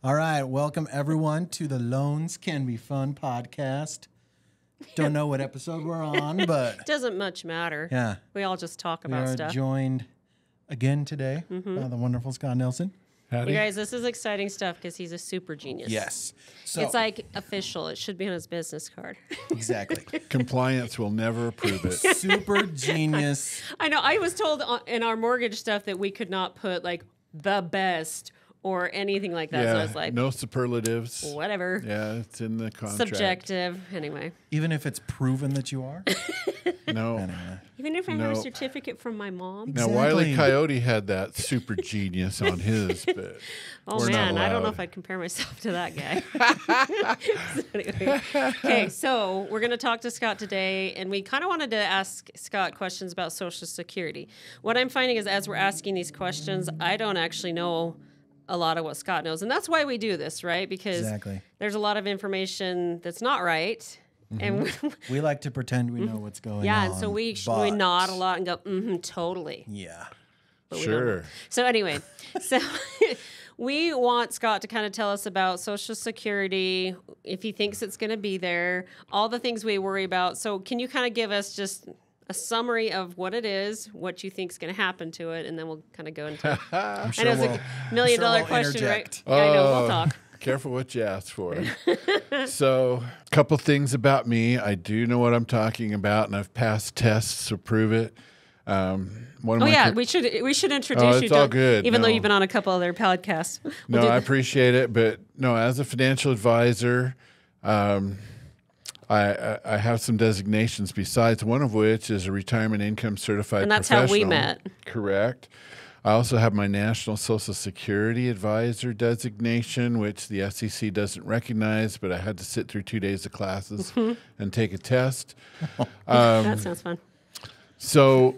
All right, welcome everyone to the Loans Can Be Fun podcast. Don't know what episode we're on, but doesn't much matter. Yeah, we all just talk about stuff. We are joined again today by the wonderful Scott Nelson. Howdy. You guys, this is exciting stuff because he's a super genius. Yes, so, it's like official. It should be on his business card. Exactly. Compliance will never approve it. Super genius. I know. I was told in our mortgage stuff that we could not put like the best or anything like that. Yeah, so I was like, no superlatives. Whatever. Yeah, it's in the contract. Subjective. Anyway. Even if it's proven that you are? No. Anyway. Even if I have a certificate from my mom? Now, Wile E. Coyote had that super genius on his, but oh, man, I don't know if I'd compare myself to that guy. So anyway. Okay, so we're going to talk to Scott today, and we kind of wanted to ask Scott questions about Social Security. What I'm finding is as we're asking these questions, I don't actually know a lot of what Scott knows, and that's why we do this, right? Because there's a lot of information that's not right. And we like to pretend we know what's going on. Yeah, and so we nod a lot and go, totally. Yeah. But sure. So anyway, we want Scott to kind of tell us about Social Security, if he thinks it's going to be there, all the things we worry about. So can you kind of give us just a summary of what it is, what you think is going to happen to it, and then we'll kind of go into it. I'm sure it's a million-dollar question, interject. right? I know, we'll talk. Careful what you ask for. So, a couple things about me. I do know what I'm talking about, and I've passed tests to prove it. We should introduce you. It's all good. Even though you've been on a couple other podcasts. I appreciate it, but no, as a financial advisor, I have some designations besides, one of which is a retirement income certified professional. And that's professional. how we met. Correct. I also have my National Social Security Advisor designation, which the SEC doesn't recognize, but I had to sit through 2 days of classes and take a test. That sounds fun. So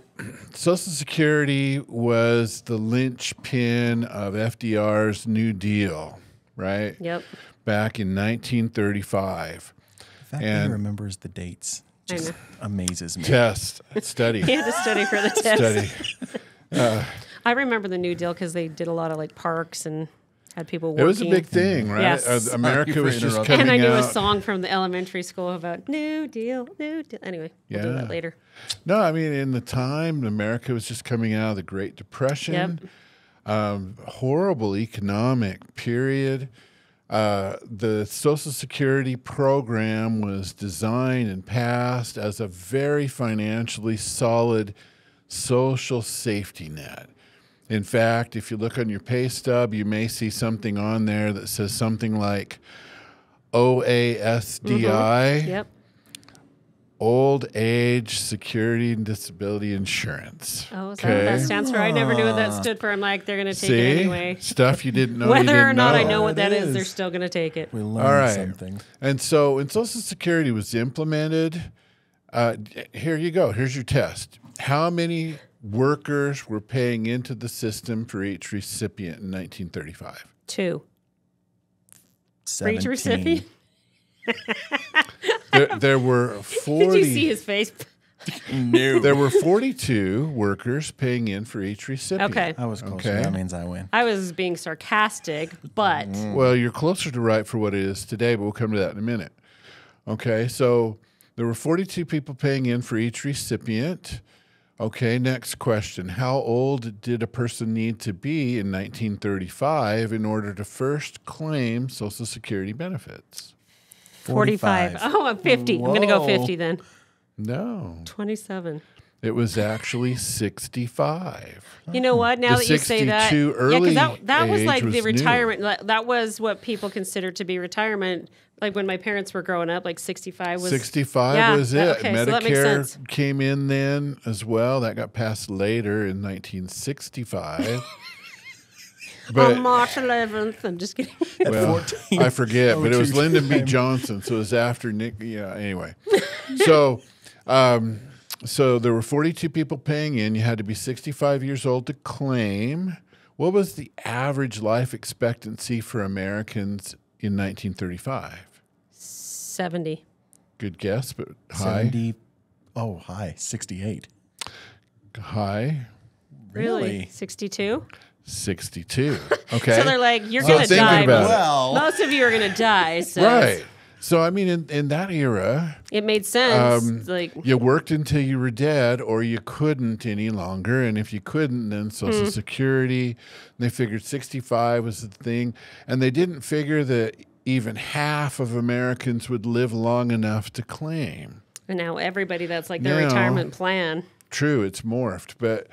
Social Security was the linchpin of FDR's New Deal, right? Yep. Back in 1935. The fact that he remembers the dates just amazes me. Test. Study. He had to study for the test. I remember the New Deal because they did a lot of like parks and had people working. It was a big thing, right? Yes. America was just coming out. And I knew a song from the elementary school about New Deal, New Deal. Anyway, we'll do that later. No, I mean, in the time, America was just coming out of the Great Depression. Horrible economic period. The Social Security program was designed and passed as a very financially solid social safety net. In fact, if you look on your pay stub, you may see something on there that says something like OASDI, Yep. Old Age Security and Disability Insurance. Oh, is that what that stands for? I never knew what that stood for. I'm like, they're going to take it anyway. Stuff you didn't know. Whether or not I know what that is, they're still going to take it. We learned something. And so when Social Security was implemented, here you go. Here's your test. How many workers were paying into the system for each recipient in 1935? 2. 17. For each recipient? There were 40. Did you see his face? No. There were 42 workers paying in for each recipient. Okay. I was close. Okay. That means I win. I was being sarcastic, but... Well, you're closer to right for what it is today, but we'll come to that in a minute. Okay, so there were 42 people paying in for each recipient. Okay, next question. How old did a person need to be in 1935 in order to first claim Social Security benefits? 45. Oh, I'm 50. Whoa. I'm going to go 50 then. No. 27. It was actually 65. You know what? Now that you say that, early that was like the was retirement. new. That was what people considered to be retirement. Like when my parents were growing up, like 65 was. 65 was it. Okay, Medicare so that makes sense. Came in then as well. That got passed later in 1965. But, on March 11th. I'm just kidding. Well, I forget, but it was Lyndon B. Johnson, so it was after Nick. Yeah. Anyway, so there were 42 people paying in. You had to be 65 years old to claim. What was the average life expectancy for Americans in 1935? 70. Good guess, but high. 70. Oh, high. 68. High. Really? 62? 62. Okay. So they're like, you're going to die. Well, well. Most of you are going to die. So Right. So, I mean, in that era, it made sense. Like you worked until you were dead or you couldn't any longer. And if you couldn't, then Social Security, they figured 65 was the thing. And they didn't figure that even half of Americans would live long enough to claim. and now everybody, that's like their Now- retirement plan. True, it's morphed. But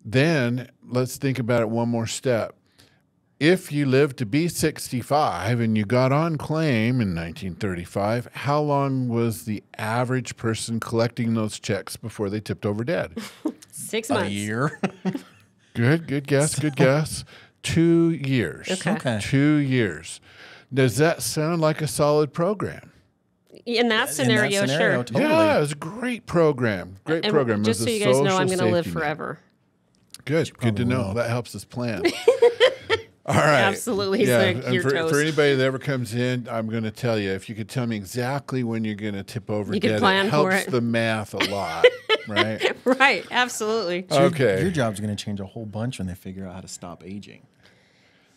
then let's think about it one more step. If you lived to be 65 and you got on claim in 1935, how long was the average person collecting those checks before they tipped over dead? 6 A months. year. Good guess. 2 years. Okay. 2 years. Does that sound like a solid program? In that scenario, sure. Totally. Yeah, it was a great program. Great And program. It just was so a you guys know, I'm social going to live safety net. forever. Good to probably know. will. That helps us plan. All right. Absolutely. Yeah. Like And your for toast. anybody that ever comes in, I'm going to tell you, if you could tell me exactly when you're going to tip over You could dead, plan it for helps it. the math a lot, right? Right. Absolutely. Okay. Your job's going to change a whole bunch when they figure out how to stop aging.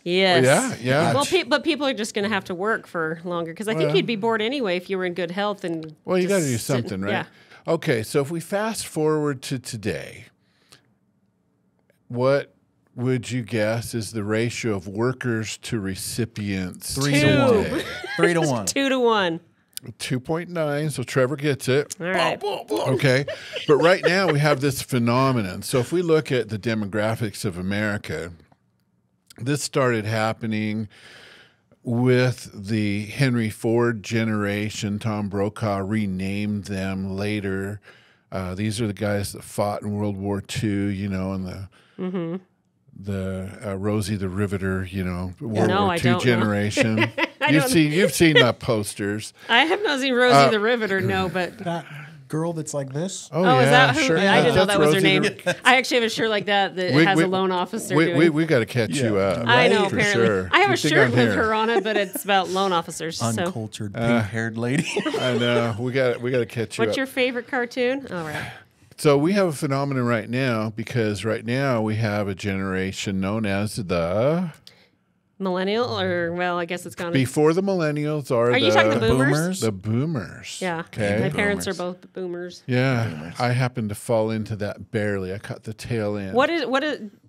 Yes. Yeah. Well, but people are just going to have to work for longer because I think you'd be bored anyway if you were in good health and. Well, you got to just do sit- something, right? Yeah. Okay, so if we fast forward to today, what would you guess is the ratio of workers to recipients? 3 to 1. today? 3 to 1. 2 to 1. 2.9, so Trevor gets it. All right. Okay, but right now we have this phenomenon. So if we look at the demographics of America, this started happening with the Henry Ford generation. Tom Brokaw renamed them later. These are the guys that fought in World War II, you know, and the Rosie the Riveter, you know, World No, War I II don't know. generation. don't- You've seen the posters. I have not seen Rosie the Riveter, no, but. That girl that's like this. Oh, is that who? sure. I didn't know That's that was her Rosie name. the- I actually have a shirt like that that We- has we- a loan officer doing. We got to catch you up. I know, for apparently. sure. I have You a think shirt I'm with here? her on it, but it's about loan officers. So, Uncultured, pink-haired lady. I know. We got to catch you what's up. your favorite cartoon? All right. So we have a phenomenon right now because right now we have a generation known as the Millennial, or, well, I guess it's gone. before the millennials Are you talking the boomers? The boomers. Yeah. Okay. My parents are Boomers. both boomers. Yeah. I happened to fall into that barely. I caught the tail end.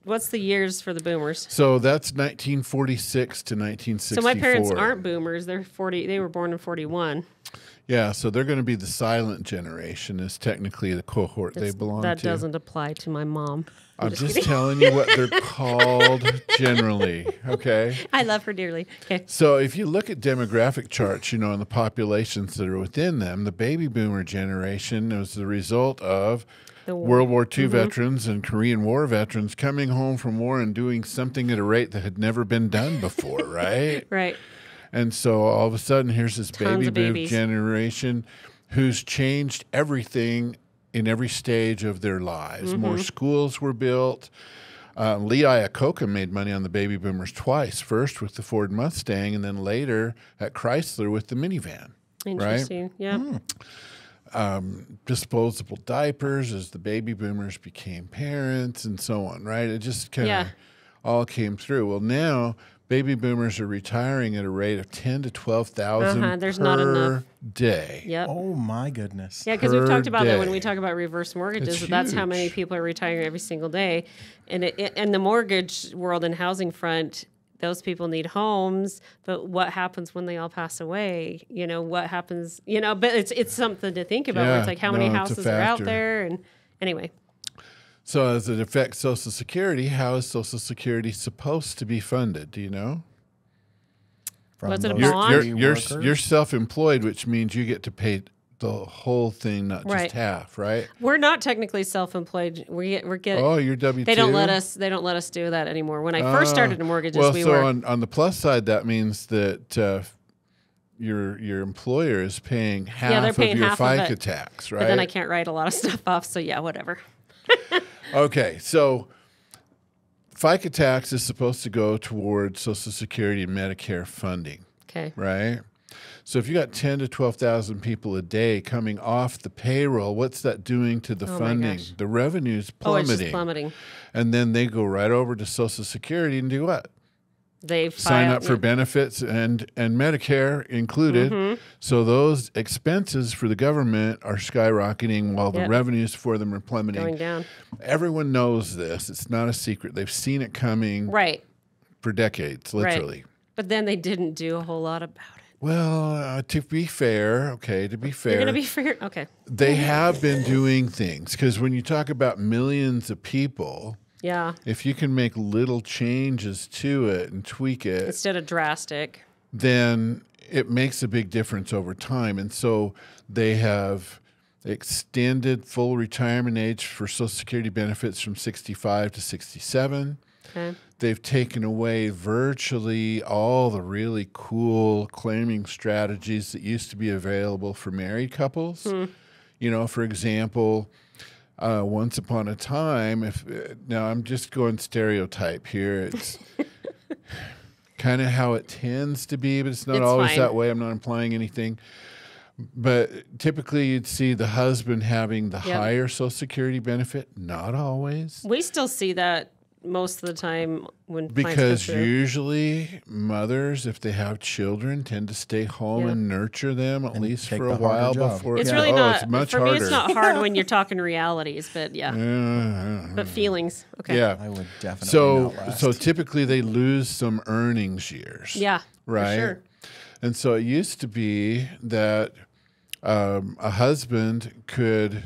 What's the years for the boomers? So that's 1946 to 1964. So my parents aren't boomers. They're 40. They were born in 41. Yeah, so they're going to be the silent generation is technically the cohort they belong That to. doesn't apply to my mom. I'm just telling you what they're called generally, okay? I love her dearly. Okay. So if you look at demographic charts, you know, and the populations that are within them, the baby boomer generation was the result of The war. World War II veterans and Korean War veterans coming home from war and doing something at a rate that had never been done before, right? Right. And so all of a sudden, here's this Tons baby of boom babies. generation who's changed everything in every stage of their lives. Mm-hmm. More schools were built. Lee Iacocca made money on the baby boomers twice. First with the Ford Mustang, and then later at Chrysler with the minivan. Interesting. Yeah. Disposable diapers as the baby boomers became parents and so on, right? It just kind of Yeah. all came through. Well, now baby boomers are retiring at a rate of 10 to 12,000 There's per not enough. day. Yep. Oh, my goodness. Yeah, because we've per talked about that when day. we talk about reverse mortgages. It's That's how many huge. people are retiring every single day, and in the mortgage world and housing front, those people need homes. But what happens when they all pass away? You know what happens? You know, but it's something to think about. Where Yeah, it's like how many no, it's a houses are out factor. there, and anyway, So as it affects Social Security, how is Social Security supposed to be funded? Do you know? From Was it a those bond? three You're workers? self-employed, which means you get to pay the whole thing, not just Right. half, right? we're not technically self-employed. We're getting. Oh, you're W-2? They don't let us. They don't let us do that anymore. When I first started in mortgages, well, we so were. on the plus side, that means that your employer is paying half they're paying of your half of FICA it. tax, right? But then I can't write a lot of stuff off. So yeah, whatever. Okay, so FICA tax is supposed to go towards Social Security and Medicare funding, Okay. right? So if you got 10 to 12,000 people a day coming off the payroll, what's that doing to the Oh my funding? gosh. The revenue's Oh, it's plummeting. just plummeting. And then they go right over to Social Security and do what? They sign up for benefits and Medicare included. So those expenses for the government are skyrocketing while the revenues for them are plummeting. Going down. Everyone knows this. It's not a secret. They've seen it coming for decades, literally. Right. But then they didn't do a whole lot about it. Well, to be fair, You're going to be fair? Okay. They have been doing things, because when you talk about millions of people, if you can make little changes to it and tweak it instead of drastic, then it makes a big difference over time. And so they have extended full retirement age for Social Security benefits from 65 to 67. Okay. They've taken away virtually all the really cool claiming strategies that used to be available for married couples. You know, for example, once upon a time, now I'm just going stereotype here. It's kind of how it tends to be, but it's not always that way. I'm not implying anything. But typically you'd see the husband having the higher Social Security benefit. Not always. We still see that most of the time because usually mothers, if they have children, tend to stay home and nurture them at least for a while before. It's really not. It's much for harder. me, it's not hard when you're talking realities, but but feelings. Okay. Yeah, I would definitely not last. So typically they lose some earnings years. Yeah, right. For sure. And so it used to be that a husband could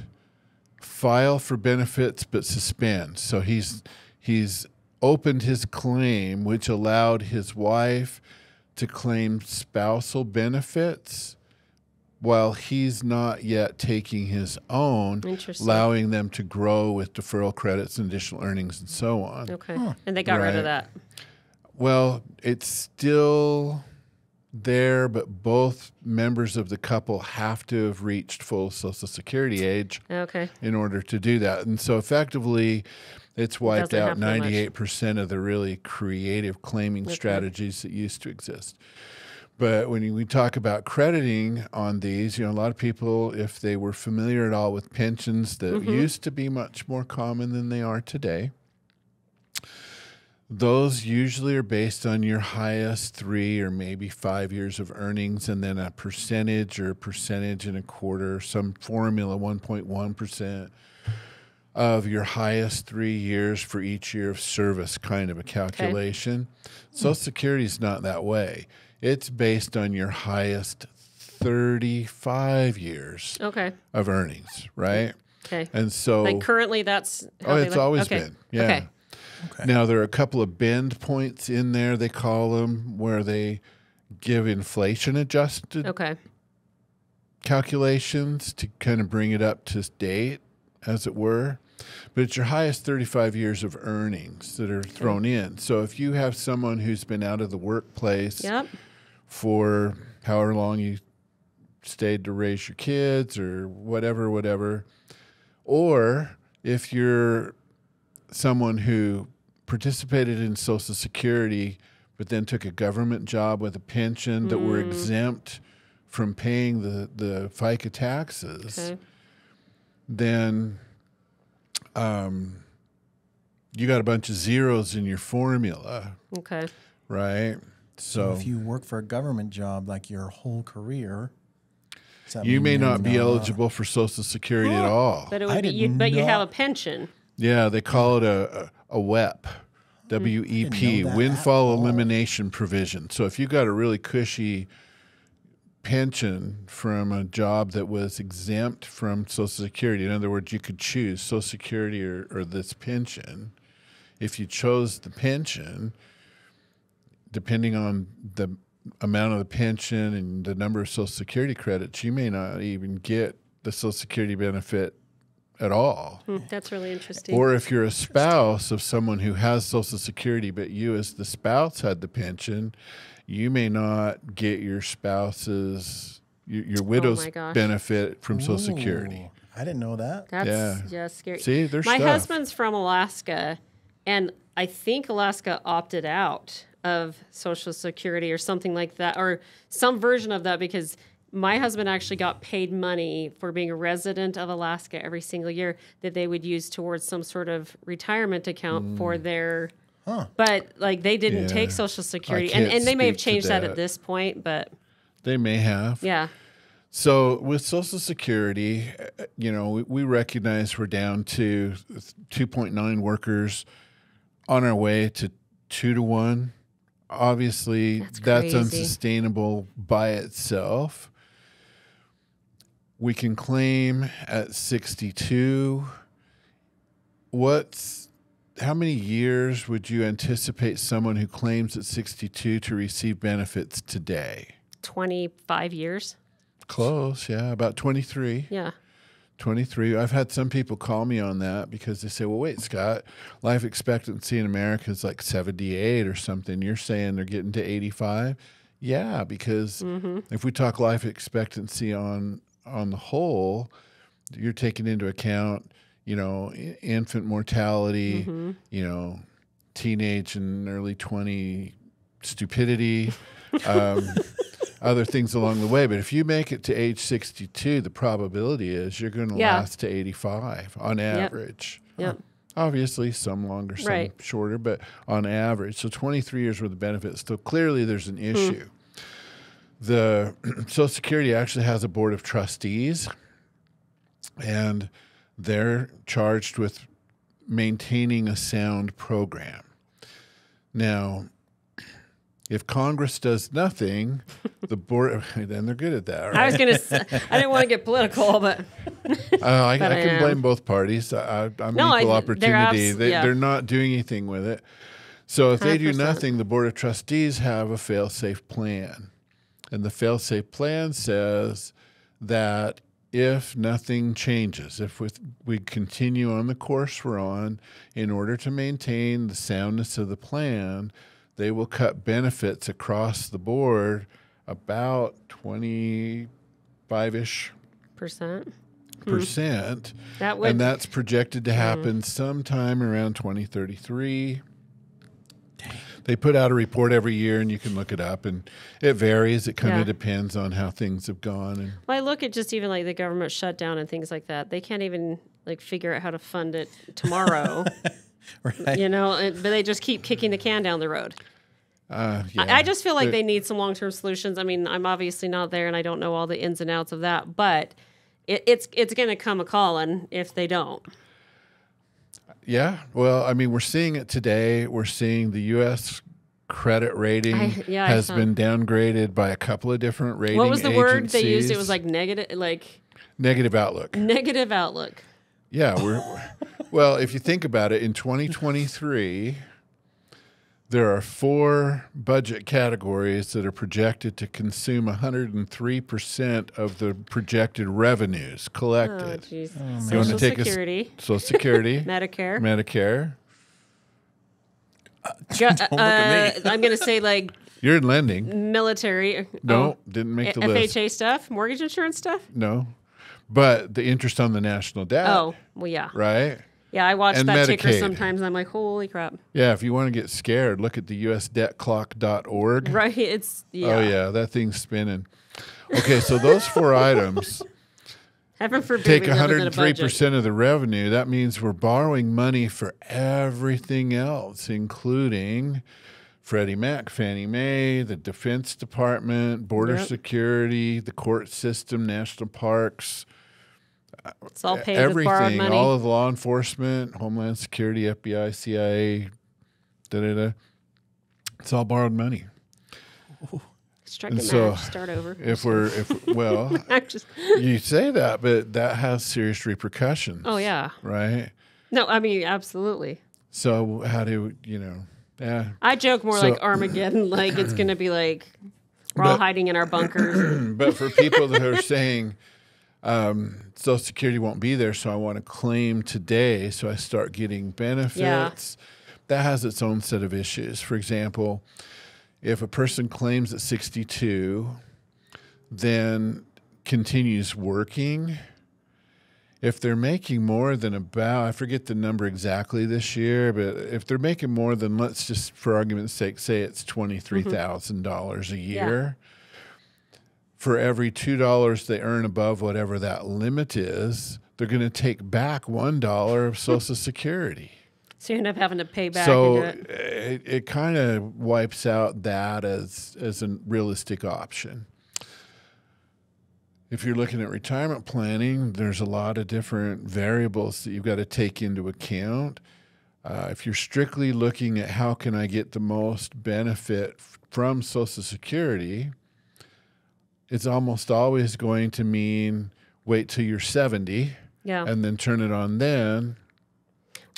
file for benefits but suspend. So he's opened his claim, which allowed his wife to claim spousal benefits while he's not yet taking his own, allowing them to grow with deferral credits and additional earnings and so on. Okay. And they got rid of that. Well, it's still there, but both members of the couple have to have reached full Social Security age in order to do that. And so effectively, it's wiped out 98% of the really creative claiming strategies that used to exist. But when we talk about crediting on these, you know, a lot of people, if they were familiar at all with pensions that used to be much more common than they are today, those usually are based on your highest 3 or maybe 5 years of earnings, and then a percentage or a percentage and a quarter, some formula, 1.1%. Of your highest 3 years for each year of service, kind of a calculation. Social Security is not that way. It's based on your highest 35 years of earnings, right? Okay. And so, like currently, that's how it's always been. Yeah. Okay. Now there are a couple of bend points in there, they call them, where they give inflation adjusted calculations to kind of bring it up to date, as it were. But it's your highest 35 years of earnings that are thrown in. So if you have someone who's been out of the workplace for however long you stayed to raise your kids or whatever, or if you're someone who participated in Social Security but then took a government job with a pension that were exempt from paying the FICA taxes, then you got a bunch of zeros in your formula. Okay. Right? So if you work for a government job like your whole career, you may not be eligible for Social Security at all. But it would be, but you have a pension. Yeah, they call it a WEP, W-E-P, windfall elimination provision. So if you got a really cushy pension from a job that was exempt from Social Security, in other words, you could choose Social Security or this pension. If you chose the pension, depending on the amount of the pension and the number of Social Security credits, you may not even get the Social Security benefit at all. That's really interesting. Or if you're a spouse of someone who has Social Security, but you as the spouse had the pension, you may not get your spouse's, your widow's benefit from Social Security. I didn't know that. That's scary. See, there's My stuff. husband's from Alaska, and I think Alaska opted out of Social Security or something like that, or some version of that, because my husband actually got paid money for being a resident of Alaska every single year that they would use towards some sort of retirement account for their But like they didn't take Social Security, and they may have changed that at this point, but they may have. Yeah. So with Social Security, you know, we recognize we're down to 2.9 workers on our way to 2 to 1. Obviously, that's unsustainable by itself. We can claim at 62. How many years would you anticipate someone who claims at 62 to receive benefits today? 25 years. Close, yeah, about 23. Yeah. 23. I've had some people call me on that because they say, well, wait, Scott, life expectancy in America is like 78 or something. You're saying they're getting to 85? Yeah, because if we talk life expectancy on the whole, you're taking into account, you know, infant mortality, you know, teenage and early 20 stupidity, other things along the way. But if you make it to age 62, the probability is you're going to last to 85 on average. Yep. Obviously, some longer, some shorter, but on average. So 23 years worth of benefits. So clearly there's an issue. The Social Security actually has a board of trustees, and they're charged with maintaining a sound program. Now, if Congress does nothing, the board, then they're good at that, right? I was going to say, I didn't want to get political, but I can blame both parties. I'm equal opportunity. They're not doing anything with it. So if they do 100%. nothing, the board of trustees have a fail-safe plan. And the fail-safe plan says that if nothing changes, if we continue on the course we're on, in order to maintain the soundness of the plan, they will cut benefits across the board about 25-ish percent. And that's projected to happen sometime around 2033. They put out a report every year, and you can look it up, and it varies. It kind of depends on how things have gone. And well, I look at just even like the government shutdown and things like that. They can't even like figure out how to fund it tomorrow, Right. you know, but they just keep kicking the can down the road. I just feel like they need some long-term solutions. I mean, I'm obviously not there, and I don't know all the ins and outs of that, but it's going to come a-calling if they don't. Yeah, well, I mean, we're seeing it today. We're seeing the U.S. credit rating has been downgraded by a couple of different rating agencies. What was the word they used? It was like negative outlook. Negative outlook. Yeah, well, if you think about it, in 2023, there are 4 budget categories that are projected to consume 103% of the projected revenues collected. Oh, geez. Social Security. Social Security. Medicare. Don't look at me. I'm going to say like You're in lending. military. No, didn't make the list. FHA stuff, mortgage insurance stuff. No, but the interest on the national debt. Oh, well, yeah. Right? Yeah, I watch And that ticker Medicaid. sometimes, and I'm like, holy crap. Yeah, if you want to get scared, look at the usdebtclock.org. Right, it's, Oh, yeah, that thing's spinning. Okay, so those 4 items Heaven forbid take we live in a budget. 103% of the revenue. That means we're borrowing money for everything else, including Freddie Mac, Fannie Mae, the Defense Department, Border Security, the court system, national parks. It's all paid with borrowed Everything, money. all of law enforcement, Homeland Security, FBI, CIA, it's all borrowed money. Strike a match, start over. Well, you say that, but that has serious repercussions. Oh, yeah. Right? No, I mean, absolutely. So how do, yeah. I joke more like Armageddon, like it's going to be like we're all hiding in our bunkers. But for people that are saying Social Security won't be there, so I want to claim today, so I start getting benefits, that has its own set of issues. For example, if a person claims at 62, then continues working, if they're making more than about, I forget the number exactly this year, but if they're making more than, let's just for argument's sake, say it's $23,000 a year, for every $2 they earn above whatever that limit is, they're going to take back $1 of Social Security. So you end up having to pay back. So into it. it kind of wipes out that as a realistic option. If you're looking at retirement planning, there's a lot of different variables that you've got to take into account. If you're strictly looking at how can I get the most benefit from Social Security, it's almost always going to mean wait till you're 70 and then turn it on then.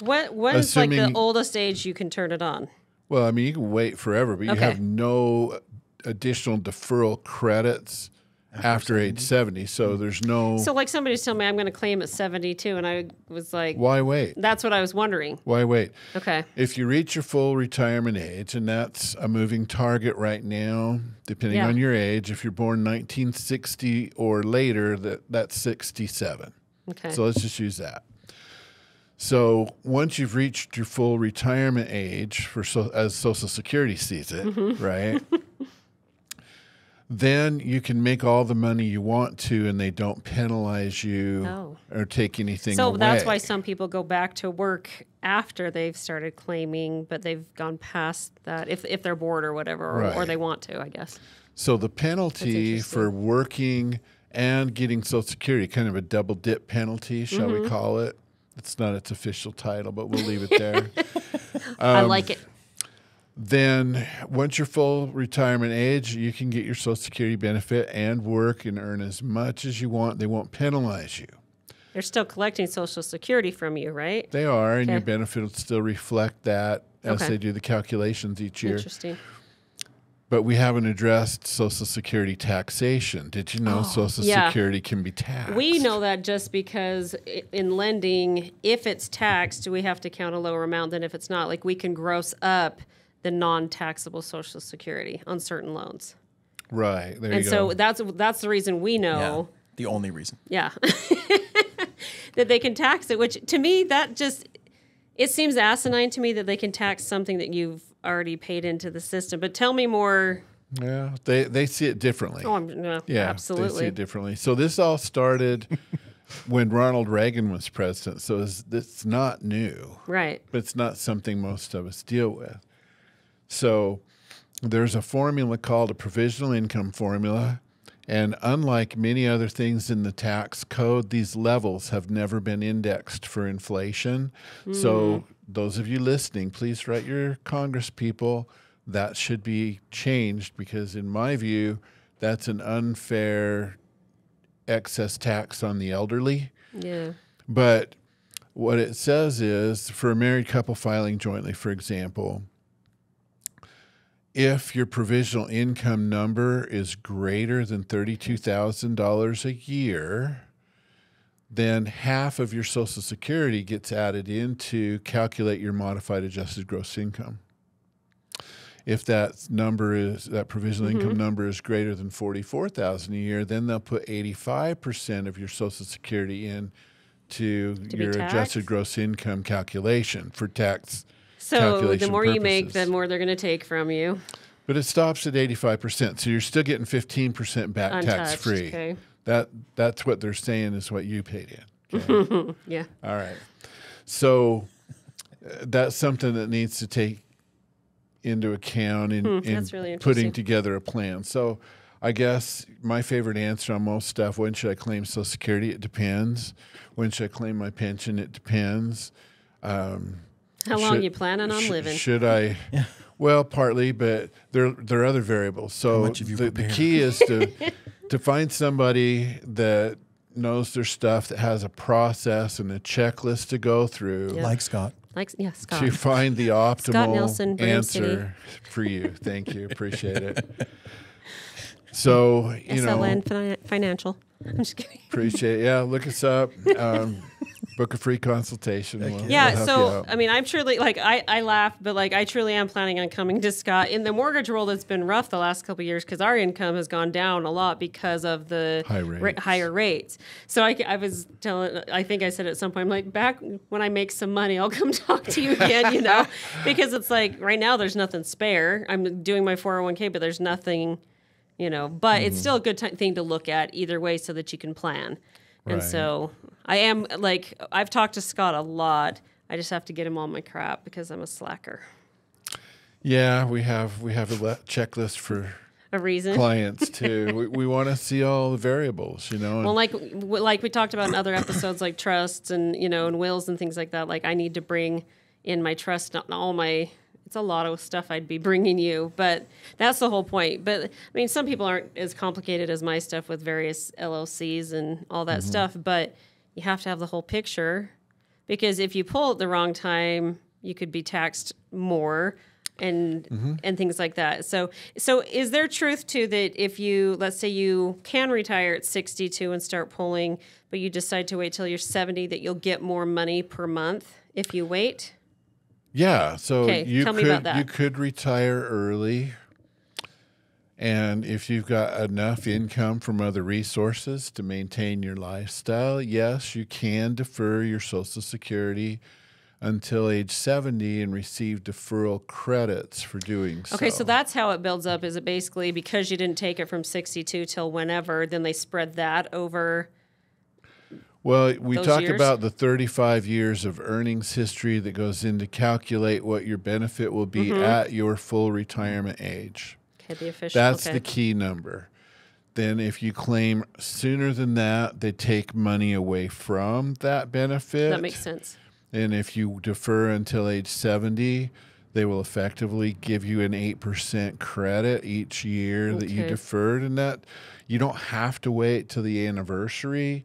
When is like the oldest age you can turn it on? Well, I mean, you can wait forever, but you have no additional deferral credits after age 70. So there's no... So like somebody's telling me I'm going to claim at 72, and I was like... Why wait? That's what I was wondering. Why wait? Okay. If you reach your full retirement age, and that's a moving target right now, depending on your age, if you're born 1960 or later, that's 67. Okay. So let's just use that. So once you've reached your full retirement age, as Social Security sees it, right? Then you can make all the money you want to, and they don't penalize you or take anything away. So that's why some people go back to work after they've started claiming, but they've gone past that if they're bored or whatever, or they want to, I guess. So the penalty for working and getting Social Security, kind of a double dip penalty, shall we call it? It's not its official title, but we'll leave it there. I like it. Then once you're full retirement age, you can get your Social Security benefit and work and earn as much as you want. They won't penalize you. They're still collecting Social Security from you, right? They are, and your benefit will still reflect that as they do the calculations each year. Interesting. But we haven't addressed Social Security taxation. Did you know Social Security can be taxed? We know that just because in lending, if it's taxed, we have to count a lower amount than if it's not. Like we can gross up the non-taxable Social Security on certain loans. Right. There you go. So that's the reason we know. Yeah, the only reason. Yeah. That they can tax it, which to me, it seems asinine to me that they can tax something that you've already paid into the system. But tell me more. Yeah, they see it differently. Absolutely. They see it differently. So this all started when Ronald Reagan was president. So it's not new. Right. But it's not something most of us deal with. So there's a formula called a provisional income formula. And unlike many other things in the tax code, these levels have never been indexed for inflation. So those of you listening, please write your Congress people. That should be changed because in my view, that's an unfair excess tax on the elderly. Yeah. But what it says is for a married couple filing jointly, for example, if your provisional income number is greater than $32,000 a year, then half of your Social Security gets added in to calculate your modified adjusted gross income. If that provisional income number is greater than $44,000 a year, then they'll put 85% of your Social Security in to your adjusted gross income calculation for tax. So the more you make, the more they're going to take from you. But it stops at 85%. So you're still getting 15% back tax-free. Okay. That's what they're saying is what you paid in. Okay? Yeah. All right. So that's something that needs to take into account in That's really putting together a plan. So I guess my favorite answer on most stuff, when should I claim Social Security? It depends. When should I claim my pension? It depends. How long you planning on living? Should I? Yeah. Well, partly, but there are other variables. So the key is to find somebody that knows their stuff, that has a process and a checklist to go through. Yeah. Like Scott. Scott. To find the optimal Nelson, answer for you. Thank you. Appreciate it. So, SLN Financial. I'm just kidding. Appreciate it. Yeah, look us up. Book a free consultation. We'll help you out. I mean, I'm truly, I laugh, but I truly am planning on coming to Scott. In the mortgage world, it's been rough the last couple of years because our income has gone down a lot because of the higher rates. So I was telling, I think I said at some point, I'm like, back when I make some money, I'll come talk to you again, because it's like right now there's nothing spare. I'm doing my 401k, but there's nothing, but it's still a good thing to look at either way so that you can plan. And so I am I've talked to Scott a lot I just have to get him all my crap because I'm a slacker. Yeah, we have a checklist for A reason. clients too. we want to see all the variables, you know. Well, like we talked about in other episodes, like trusts and, you know, and wills and things like that. Like I need to bring in my trust, not all my. It's a lot of stuff I'd be bringing you, but that's the whole point. But I mean, some people aren't as complicated as my stuff with various LLCs and all that stuff. But you have to have the whole picture, because if you pull at the wrong time, you could be taxed more. And things like that. So is there truth to that if you, let's say you can retire at 62 and start pulling, but you decide to wait till you're 70, that you'll get more money per month if you wait? Yeah, so Okay, tell me about that. You could retire early, and if you've got enough income from other resources to maintain your lifestyle, yes, you can defer your Social Security until age 70 and receive deferral credits for doing so. Okay, so that's how it builds up. Is it basically because you didn't take it from 62 till whenever, then they spread that over? Well, we talk years? about the 35 years of earnings history that goes in to calculate what your benefit will be at your full retirement age. Okay, the official. That's the key number. Then if you claim sooner than that, they take money away from that benefit. That makes sense. And if you defer until age 70, they will effectively give you an 8% credit each year that you deferred. And that you don't have to wait till the anniversary.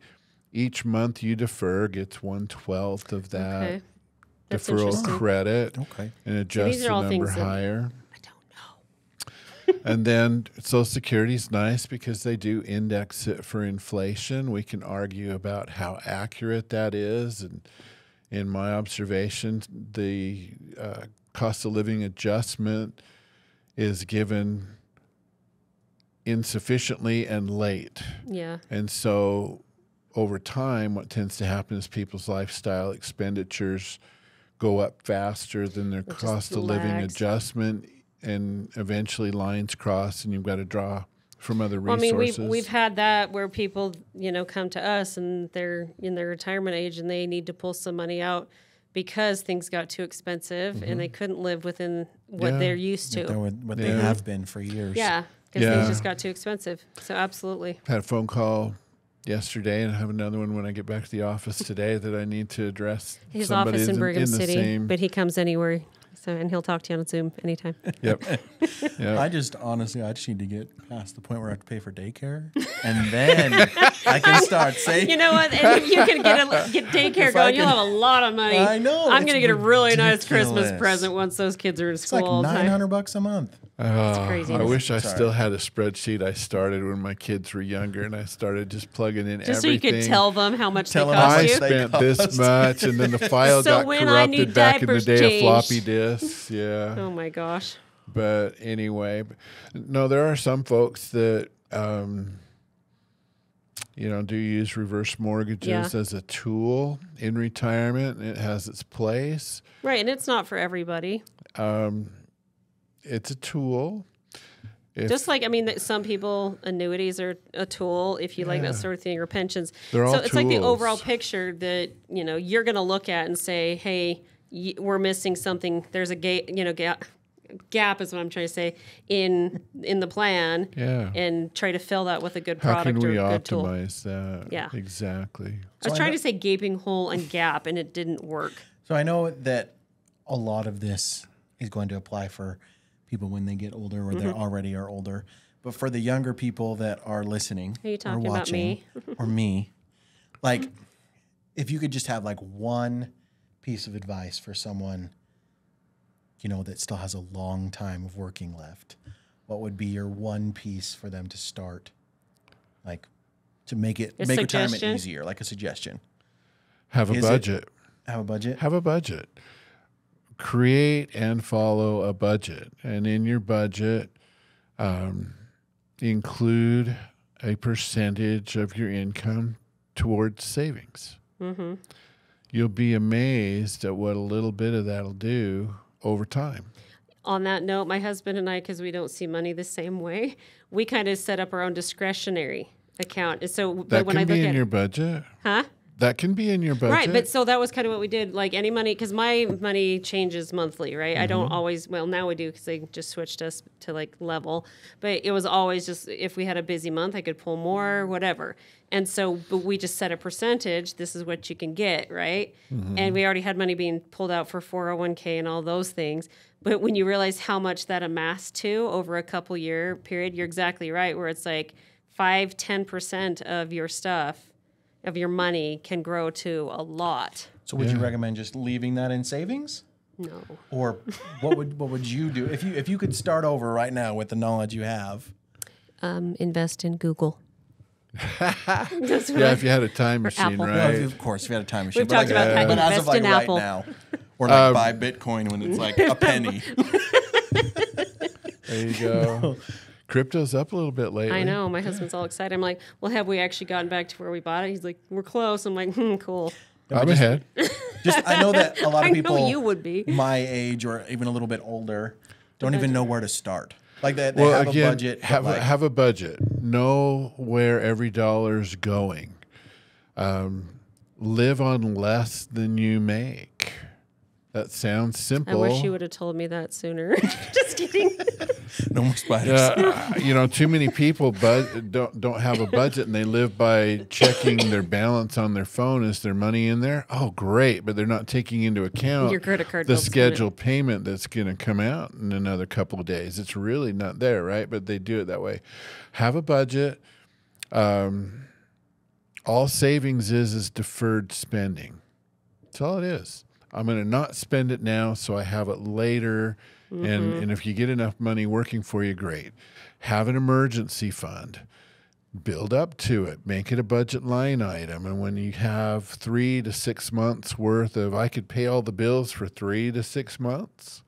Each month you defer gets 1/12 of that deferral credit and adjust the number higher. I don't know. And then Social Security is nice because they do index it for inflation. We can argue about how accurate that is. And in my observation, the cost of living adjustment is given insufficiently and late. Yeah. And so over time, what tends to happen is people's lifestyle expenditures go up faster than their cost of living adjustment, and eventually lines cross and you've got to draw from other resources. Well, I mean, we've had that where people, you know, come to us and they're in their retirement age and they need to pull some money out because things got too expensive and they couldn't live within what they're used to. What they have been for years. Yeah, because things just got too expensive. So absolutely. Had a phone call yesterday, and I have another one when I get back to the office today that I need to address. His office in Brigham City, but he comes anywhere, and he'll talk to you on Zoom anytime. Yep. I just need to get past the point where I have to pay for daycare, and then I can start saving. You know what? And you can get daycare going. You'll have a lot of money. I know. I'm going to get a really nice ridiculous. Christmas present once those kids are in It's school like all the time. $900 a month. It's crazy. I wish I still had a spreadsheet I started when my kids were younger, and I started just plugging in Just everything. so you could tell them how much Tell they them cost how I you. spent this much, and then the file So got when I need corrupted back in the diapers day changed. of floppy disks. Yeah. Oh my gosh. But anyway, no, there are some folks that, do use reverse mortgages as a tool in retirement. And it has its place. Right, and it's not for everybody. It's a tool. Just like, some people, annuities are a tool if you like that sort of thing, or pensions. They're all so it's like the tools. overall picture that, you're going to look at and say, hey, we're missing something. There's a gap is what I'm trying to say in the plan. Yeah. And try to fill that with a good How product can we or a good tool. optimize that? Yeah. Exactly. I was trying to say gaping hole and gap, and it didn't work. So I know that a lot of this is going to apply for people when they get older or they already are older. But for the younger people that are listening Are you or talking about watching, me? or me, like if you could just have like one piece of advice for someone, that still has a long time of working left, what would be your one piece for them to start, like to make retirement easier, like a suggestion? Have a budget. Have a budget? Have a budget. Create and follow a budget. And in your budget, include a percentage of your income towards savings. Mm-hmm. You'll be amazed at what a little bit of that will do over time. On that note, my husband and I, because we don't see money the same way, we kind of set up our own discretionary account. So, That can be in your budget. Huh? That can be in your budget. Right, but so that was kind of what we did. Like any money, because my money changes monthly, right? I don't always, well, now we do because they just switched us to like level. But it was always just, if we had a busy month, I could pull more, whatever. And so, but we just set a percentage. This is what you can get, right? And we already had money being pulled out for 401k and all those things. But when you realize how much that amassed to over a couple year period, you're exactly right, where it's like 5-10% of your stuff, of your money, can grow to a lot. So would you recommend just leaving that in savings? No. Or what would you do if you could start over right now with the knowledge you have? Invest in Google. If you had a time machine, Apple. right? Well, of course, if you had a time machine. We've talked about that. But as of Invest like in right Apple. now, or like buy Bitcoin when it's like a penny. There you go. Crypto's up a little bit lately. I know. My husband's all excited. I'm like, well, have we actually gotten back to where we bought it? He's like, we're close. I'm like, cool. I'm ahead. I know that a lot of people know you would be. my age or even a little bit older don't even know where to start. Like they Well, have again, a budget. have a budget. Know where every dollar's going. Live on less than you make. That sounds simple. I wish you would have told me that sooner. Just kidding. No more spiders. Too many people don't have a budget and they live by checking their balance on their phone. Is there money in there? Oh, great. But they're not taking into account Your credit card the bill's scheduled payment that's going to come out in another couple of days. It's really not there, right? But they do it that way. Have a budget. All savings is deferred spending. That's all it is. I'm going to not spend it now so I have it later. And if you get enough money working for you, great. Have an emergency fund. Build up to it. Make it a budget line item. And when you have 3 to 6 months worth of, I could pay all the bills for 3 to 6 months,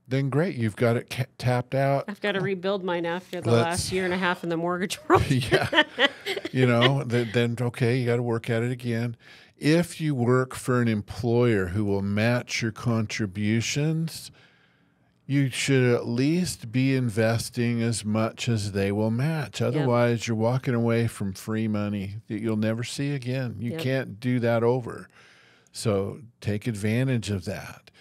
then great. You've got it tapped out. I've got to rebuild mine after the last year and a half in the mortgage world. Yeah. Then okay, you got to work at it again. If you work for an employer who will match your contributions, you should at least be investing as much as they will match. Otherwise, you're walking away from free money that you'll never see again. You can't do that over. So take advantage of that.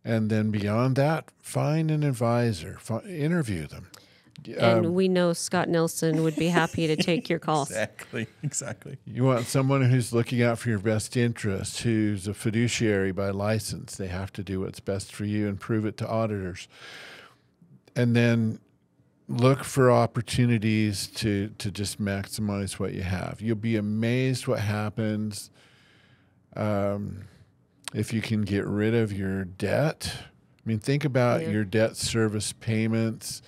And then beyond that, find an advisor. Interview them. And we know Scott Nelson would be happy to take your calls. Exactly. You want someone who's looking out for your best interest, who's a fiduciary by license. They have to do what's best for you and prove it to auditors. And then look for opportunities to just maximize what you have. You'll be amazed what happens if you can get rid of your debt. I mean, think about your debt service payments,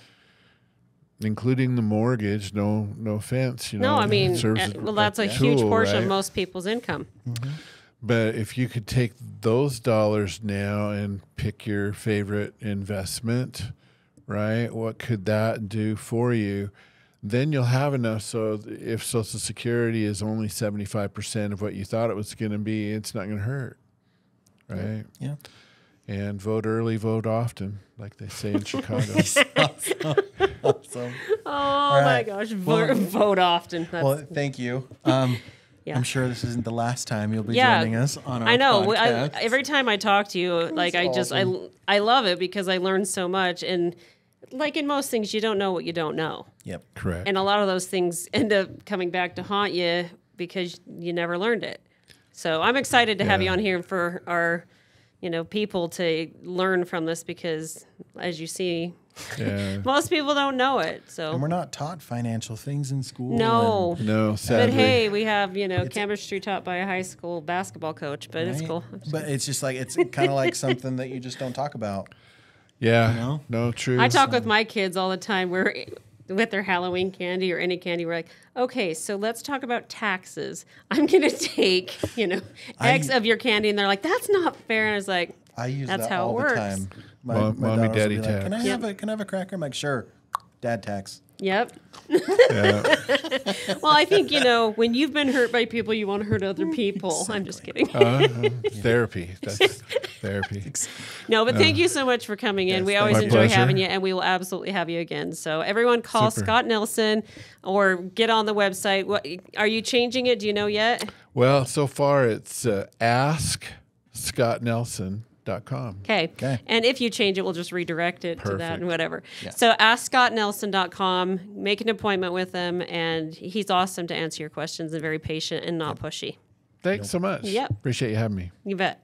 including the mortgage. No offense, No, I mean, that's a huge portion of most people's income. But if you could take those dollars now and pick your favorite investment, right? What could that do for you? Then you'll have enough. So if Social Security is only 75% of what you thought it was going to be, it's not going to hurt, right? Yeah. And vote early, vote often, like they say in Chicago. Awesome. Oh my gosh, vote often. Well, thank you. I'm sure this isn't the last time you'll be joining us on our I know. podcast. Every time I talk to you, like I love it because I learn so much. And like in most things, you don't know what you don't know. Yep. Correct. And a lot of those things end up coming back to haunt you because you never learned it. So I'm excited to have you on here for our, people to learn from this because, as you see, most people don't know it. So And we're not taught financial things in school. No, sadly. But hey, we have, chemistry taught by a high school basketball coach, but it's cool. But it's just like, it's kind of like something that you just don't talk about. Yeah. No, true. I talk with my kids all the time. We're with their Halloween candy or any candy. We're like, okay, so let's talk about taxes. I'm going to take, X of your candy. And they're like, that's not fair. And I was like, I use that's that how all it works. the time. My Mommy, daughters will daddy be like, tax. Can I have a cracker? I'm like, sure. Dad tax. Yep. Yeah. Well, I think, when you've been hurt by people, you want to hurt other people. I'm just kidding. Therapy. therapy. No, but thank you so much for coming in. Yes, we always my enjoy pleasure. having you, and we will absolutely have you again. So everyone call Super. Scott Nelson or get on the website. What are you changing it? Do you know yet? Well, so far it's AskScottNelson.com. Okay. Okay. And if you change it, we'll just redirect it to that Perfect. and whatever. Yeah. So AskScottNelson.com, make an appointment with him, and he's awesome to answer your questions and very patient and not pushy. Thanks so much. Yep. Appreciate you having me. You bet.